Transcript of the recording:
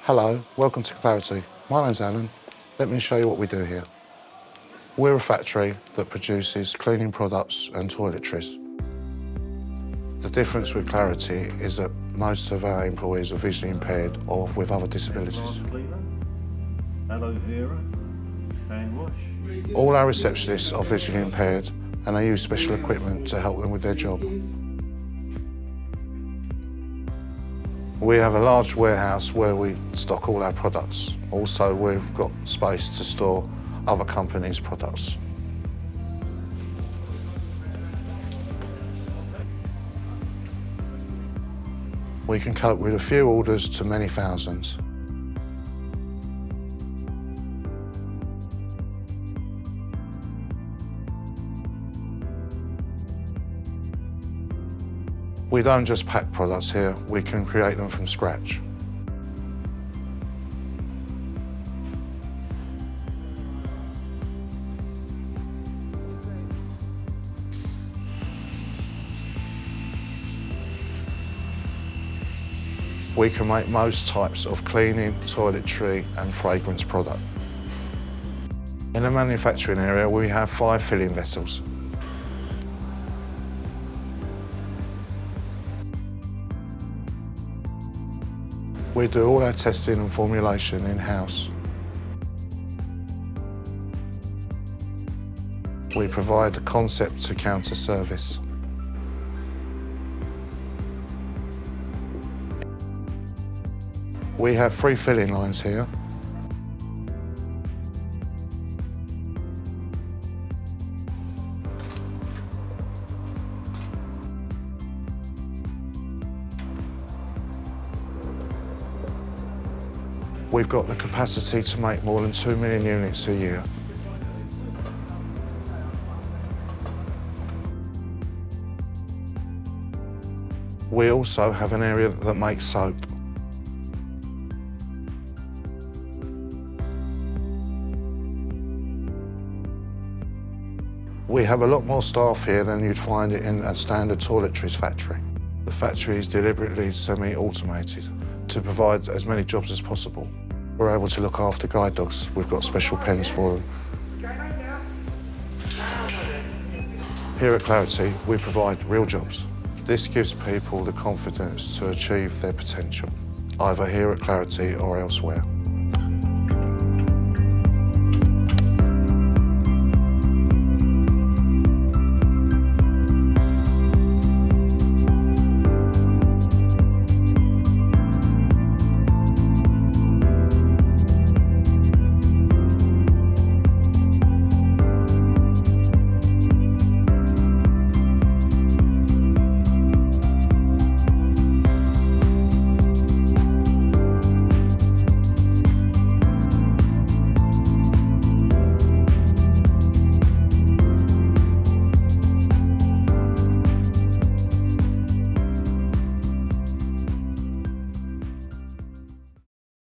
Hello, welcome to Clarity. My name's Allan. Let me show you what we do here. We're a factory that produces cleaning products and toiletries. The difference with Clarity is that most of our employees are visually impaired or with other disabilities. Aloe vera, hand wash. All our receptionists are visually impaired and they use special equipment to help them with their job. We have a large warehouse where we stock all our products. Also, we've got space to store other companies' products. We can cope with a few orders to many thousands. We don't just pack products here, we can create them from scratch. We can make most types of cleaning, toiletry and fragrance product. In the manufacturing area, we have 5 filling vessels. We do all our testing and formulation in-house. We provide the concept to counter service. We have 3 filling lines here. We've got the capacity to make more than 2 million units a year. We also have an area that makes soap. We have a lot more staff here than you'd find it in a standard toiletries factory. The factory is deliberately semi-automated to provide as many jobs as possible. We're able to look after guide dogs. We've got special pens for them. Here at Clarity, we provide real jobs. This gives people the confidence to achieve their potential, either here at Clarity or elsewhere.